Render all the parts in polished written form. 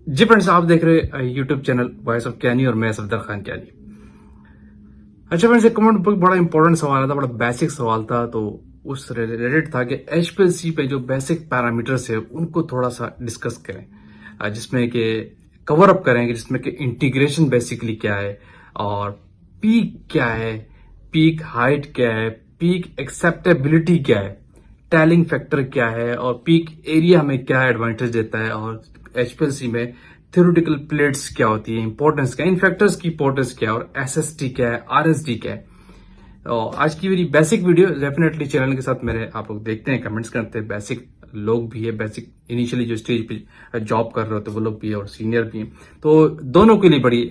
जी friends, आप देख रहे यूट्यूब चैनल वॉइस ऑफ कैनी और मैं सफदर खान कैनी। अच्छा फ्रेंड्स, एक कमेंट पर बड़ा इंपॉर्टेंट सवाल था, बड़ा बेसिक सवाल था। तो उस रिलेटेड था कि एचपीएलसी पे जो बेसिक पैरामीटर्स है उनको थोड़ा सा डिस्कस करें, जिसमें कि कवर अप करें कि जिसमें कि इंटीग्रेशन बेसिकली क्या है और पीक क्या है, पीक हाइट क्या है, पीक एक्सेप्टेबिलिटी क्या है, टैलिंग फैक्टर क्या है और पीक एरिया में क्या एडवांटेज देता है, और एचपीएलसी में थ्योरेटिकल प्लेट्स क्या होती है, इंपॉर्टेंस क्या है, इन फैक्टर्स की इंपॉर्टेंस क्या है, और एसएसटी क्या है, आरएसडी क्या है। और आज की मेरी बेसिक वीडियो डेफिनेटली चैनल के साथ मेरे आप लोग देखते हैं, कमेंट्स करते हैं, बेसिक लोग भी है, बेसिक इनिशियली जो स्टेज पे जॉब कर रहे होते हैं वो लोग भी है और सीनियर भी हैं, तो दोनों के लिए बड़ी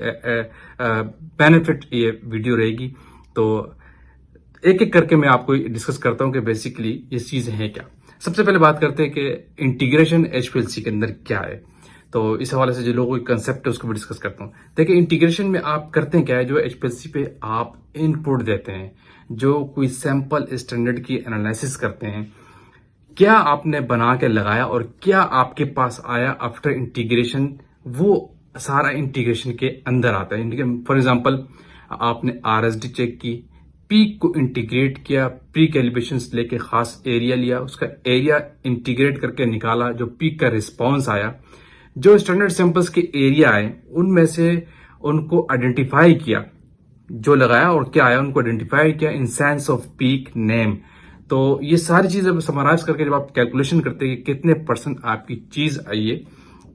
बेनिफिट ये वीडियो रहेगी। तो एक एक करके मैं आपको डिस्कस करता हूं कि बेसिकली ये चीजें हैं क्या। सबसे पहले बात करते हैं कि इंटीग्रेशन एचपीएलसी के अंदर क्या है। तो इस हवाले से जो लोगों की कंसेप्ट है उसको भी डिस्कस करता हूँ। देखिए, इंटीग्रेशन में आप करते हैं क्या है, जो एचपीएलसी पे आप इनपुट देते हैं, जो कोई सैंपल स्टैंडर्ड की एनालिसिस करते हैं, क्या आपने बना के लगाया और क्या आपके पास आया आफ्टर इंटीग्रेशन, वो सारा इंटीग्रेशन के अंदर आता है। फॉर एग्जांपल, आपने आरएसडी चेक की, पीक को इंटीग्रेट किया, प्री कैलिब्रेशंस लेके खास एरिया लिया, उसका एरिया इंटीग्रेट करके निकाला, जो पीक का रिस्पॉन्स आया, जो स्टैंडर्ड सैंपल्स के एरिया आए उनमें से उनको आइडेंटिफाई किया, जो लगाया और क्या आया उनको आइडेंटिफाई किया in sense off peak name. तो ये सारी चीज अब समराइज करके जब आप कैलकुलेशन करते हैं कि कितने परसेंट आपकी चीज आई है,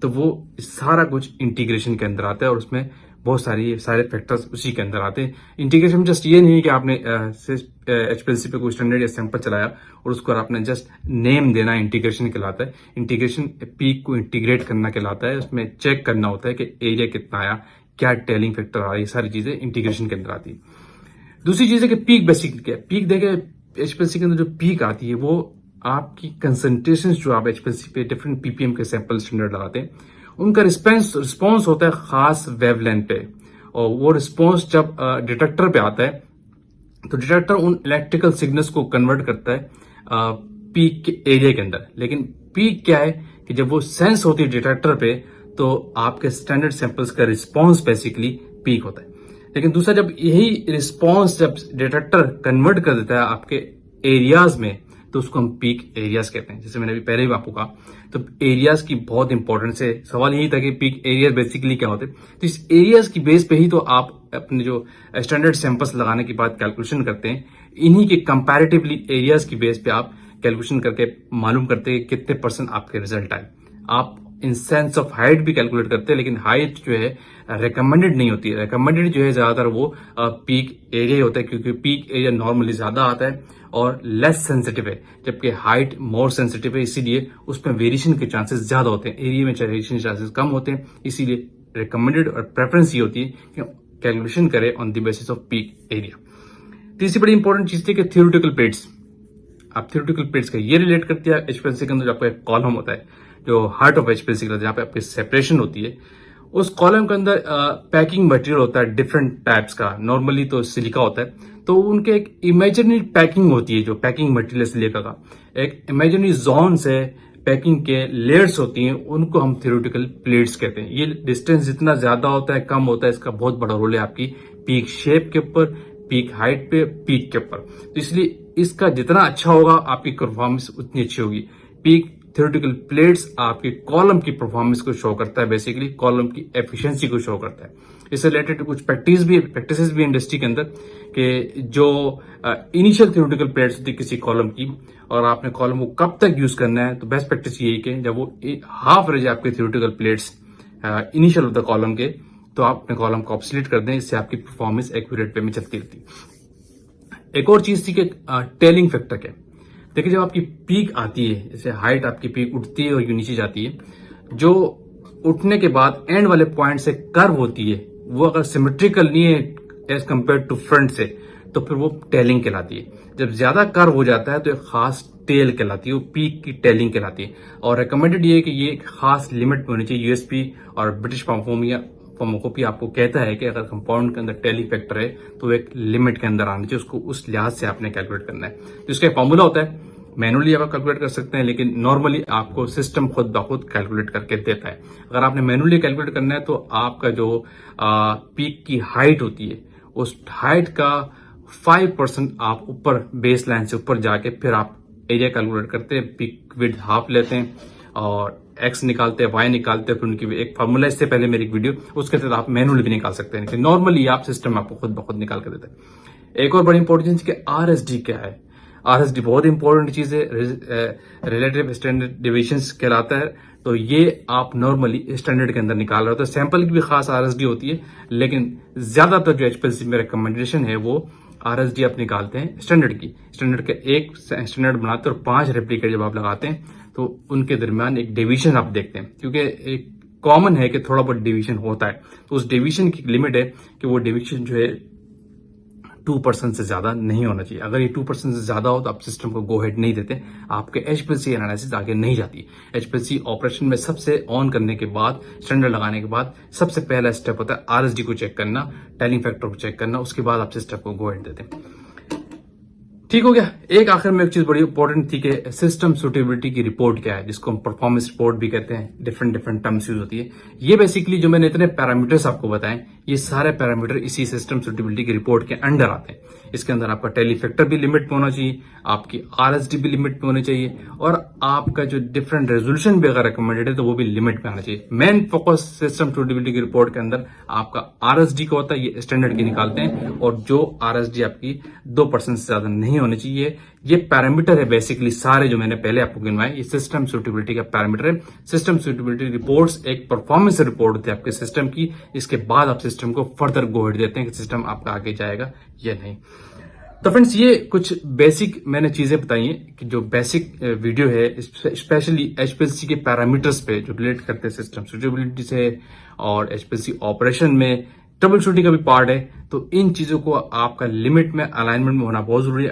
तो वो सारा कुछ इंटीग्रेशन के अंदर आता है और उसमें बहुत सारे फैक्टर्स उसी के अंदर आते हैं। इंटीग्रेशन जस्ट ये नहीं है कि आपने एचपीएलसी पे कोई स्टैंडर्ड या सैंपल चलाया और उसको आपने जस्ट नेम देना इंटीग्रेशन कहलाता है। इंटीग्रेशन पीक को इंटीग्रेट करना कहलाता है, उसमें चेक करना होता है कि एरिया कितना आया, क्या टेलिंग फैक्टर आ रहा है, ये सारी चीजें इंटीग्रेशन के अंदर आती है। दूसरी चीज है कि पीक बेसिक क्या है। पीक देखे एचपीएलसी के अंदर जो पीक आती है वो आपकी कंसंट्रेशन, जो आप एचपीएलसी पे डिफरेंट पीपीएम के सैंपल स्टैंडर्ड लगाते हैं, उनका रिस्पॉन्स होता है खास वेवलेंथ पे, और वो रिस्पॉन्स जब डिटेक्टर पे आता है तो डिटेक्टर उन इलेक्ट्रिकल सिग्नल्स को कन्वर्ट करता है पीक के एरिया के अंदर। लेकिन पीक क्या है कि जब वो सेंस होती है डिटेक्टर पे, तो आपके स्टैंडर्ड सैंपल्स का रिस्पॉन्स बेसिकली पीक होता है। लेकिन दूसरा, जब यही रिस्पॉन्स जब डिटेक्टर कन्वर्ट कर देता है आपके एरियाज में, तो उसको हम पीक एरियाज कहते हैं। जैसे मैंने अभी पहले भी आपको कहा, तो एरियाज की बहुत इंपॉर्टेंस है। सवाल यही था कि पीक एरियाज बेसिकली क्या होते हैं, तो इस एरियाज की बेस पे ही तो आप अपने जो स्टैंडर्ड सैंपल्स लगाने के बाद कैलकुलेशन करते हैं, इन्हीं के कंपैरेटिवली एरियाज की बेस पे आप कैलकुलेशन करके मालूम करते हैं कितने परसेंट आपके रिजल्ट आए। आप इन सेंस ऑफ हाइट भी कैलकुलेट करते हैं, लेकिन हाइट जो है रिकमेंडेड नहीं होती है। रिकमेंडेड जो है ज्यादातर वो पीक एरिया होता है, क्योंकि पीक एरिया नॉर्मली ज्यादा आता है और लेस सेंसिटिव है, जबकि हाइट मोर सेंसिटिव है, इसीलिए उसमें वेरिएशन के चांसेस ज्यादा होते हैं, एरिया में वेरिएशन चांसेस कम होते हैं। इसीलिए रिकमेंडेड और प्रेफरेंस ये होती है कि कैलकुलेशन करें on the basis off peak area. तीसरी बड़ी इंपॉर्टेंट चीज थी कि थ्योरेटिकल प्लेट्स। आप थ्योरेटिकल प्लेट्स का ये रिलेट करती है एचपीएलसी के अंदर, जो आपका एक कॉलम होता है, जो हार्ट ऑफ एचपीएलसी का, जहाँ पे आपकी सेपरेशन होती है, उस कॉलम के अंदर पैकिंग मटेरियल होता है डिफरेंट टाइप्स का। नॉर्मली तो सिलिका होता है, तो उनके एक इमेजिनरी पैकिंग होती है, जो पैकिंग मटेरियल सिलिका का एक इमेजिनरी जोन से पैकिंग के लेयर्स होती हैं, उनको हम थ्योरेटिकल प्लेट्स कहते हैं। ये डिस्टेंस जितना ज्यादा होता है, कम होता है, इसका बहुत बड़ा रोल है आपकी पीक शेप के ऊपर, पीक हाइट पे, पीक के ऊपर। तो इसलिए इसका जितना अच्छा होगा आपकी परफॉर्मेंस उतनी अच्छी होगी। पीक थ्योरेटिकल प्लेट्स आपकी कॉलम की परफॉर्मेंस को शो करता है, बेसिकली कॉलम की एफिशिएंसी को शो करता है। इससे रिलेटेड कुछ प्रैक्टिसेस भी इंडस्ट्री के अंदर, कि जो इनिशियल थ्योरेटिकल प्लेट्स होती है किसी कॉलम की, और आपने कॉलम को कब तक यूज करना है, तो बेस्ट प्रैक्टिस यही कि जब वो हाफ रह जाए आपके theoretical plates initial of the column के, तो आप अपने कॉलम को ऑब्सोलीट कर दें। इससे आपकी परफॉर्मेंस एक्यूरेट वे में चलती रहती है। एक और चीज थी कि टेलिंग फैक्टर क्या। देखिए, जब आपकी पीक आती है, जैसे हाइट आपकी पीक उठती है और ये नीचे जाती है, जो उठने के बाद एंड वाले पॉइंट से कर्व होती है, वो अगर सिमेट्रिकल नहीं है एज कंपेयर टू फ्रंट से, तो फिर वो टेलिंग कहलाती है। जब ज्यादा कर्व हो जाता है तो एक खास टेल कहलाती है, वो पीक की टेलिंग कहलाती है। और रिकमेंडेड ये है कि ये एक खास लिमिट में होनी चाहिए। यूएसपी और ब्रिटिश फार्माकोपी आपको कहता है कि अगर कंपाउंड के अंदर टेलिंग फैक्टर है तो एक लिमिट के अंदर आना चाहिए, उसको उस लिहाज से आपने कैलकुलेट करना है। तो इसका फॉर्मूला होता है मैनुअली आप कैलकुलेट कर सकते हैं, लेकिन नॉर्मली आपको सिस्टम खुद ब खुद कैलकुलेट करके देता है। अगर आपने मैनुअली कैलकुलेट करना है तो आपका जो पीक की हाइट होती है उस हाइट का 5% आप ऊपर बेस लाइन से ऊपर जाके फिर आप एरिया कैलकुलेट करते हैं, पीक विड्थ हाफ लेते हैं और एक्स निकालते हैं, वाई निकालते हैं, फिर उनकी एक फार्मूला, इससे पहले मेरी एक वीडियो, उसके तहत आप मैनुअली भी निकाल सकते हैं, लेकिन नॉर्मली आप सिस्टम आपको खुद ब खुद निकाल के देता है। एक और बड़ी इंपॉर्टेंट चीज कि आरएसडी क्या है। आरएसडी बहुत इंपॉर्टेंट चीज है, रिलेटिव स्टैंडर्ड डिविएशंस कहलाता है। तो ये आप नॉर्मली स्टैंडर्ड के अंदर निकाल रहे हो तो सैंपल की भी खास आरएसडी होती है, लेकिन ज्यादातर जो एचपीएलसी में रिकमेंडेशन है वो आरएसडी आप निकालते हैं स्टैंडर्ड की। स्टैंडर्ड के एक स्टैंडर्ड बनाते हैं और 5 रेप्लिकेट जब आप लगाते हैं तो उनके दरमियान एक डिवीजन आप देखते हैं, क्योंकि एक कॉमन है कि थोड़ा बहुत डिवीजन होता है, तो उस डिवीजन की लिमिट है कि वो डिवीजन जो है 2% से ज्यादा नहीं होना चाहिए। अगर ये 2% से ज्यादा हो तो आप सिस्टम को गो हेड नहीं देते, आपके एचपीएलसी एनालिसिस आगे नहीं जाती। एचपीएलसी ऑपरेशन में सबसे ऑन करने के बाद, स्टैंडर्ड लगाने के बाद सबसे पहला स्टेप होता है आरएसडी को चेक करना, टाइलिंग फैक्टर को चेक करना, उसके बाद आप सिस्टम को गो हेड देते हैं। ठीक हो गया। एक आखिर में एक चीज बड़ी इंपॉर्टेंट थी कि सिस्टम सुटेबिलिटी की रिपोर्ट क्या है, जिसको हम परफॉर्मेंस रिपोर्ट भी कहते हैं, डिफरेंट टर्म्स यूज होती है। ये बेसिकली जो मैंने इतने पैरामीटर्स आपको बताएं, ये सारे पैरामीटर इसी सिस्टम सुटेबिलिटी की रिपोर्ट के अंडर आते हैं। इसके अंदर आपका टेली फैक्टर भी लिमिट में होना चाहिए, आपकी आरएसडी भी लिमिट में होनी चाहिए, और आपका जो डिफरेंट रेजोल्यूशन भी अगर रिकमेंडेड है तो वो भी लिमिट में आना चाहिए। मेन फोकस सिस्टम सुटेबिलिटी की रिपोर्ट के अंदर आपका आरएसडी का होता है, ये स्टैंडर्ड की निकालते हैं, और जो आरएसडी आपकी 2% से ज्यादा नहीं होनी चाहिए। ये पैरामीटर है बेसिकली सारे जो मैंने पहले आपको गिनवाए, ये सिस्टम सुटेबिलिटी का पैरामीटर है। सिस्टम सुटेबिलिटी रिपोर्ट्स एक परफॉर्मेंस रिपोर्ट होती है आपके सिस्टम की, इसके बाद आप सिस्टम को फर्दर गो हेड देते हैं कि सिस्टम आपका आगे जाएगा या नहीं। तो फ्रेंड्स, ये कुछ बेसिक मैंने चीजें बताई हैं कि जो बेसिक वीडियो है स्पेशली एचपीएलसी के पैरामीटर्स पे जो रिलेट करते हैं सिस्टम सुटेबिलिटी से, और एचपीएलसी ऑपरेशन में ट्रबल शूटिंग का भी पार्ट है। तो इन चीजों को आपका लिमिट में, अलाइनमेंट में होना बहुत जरूरी है।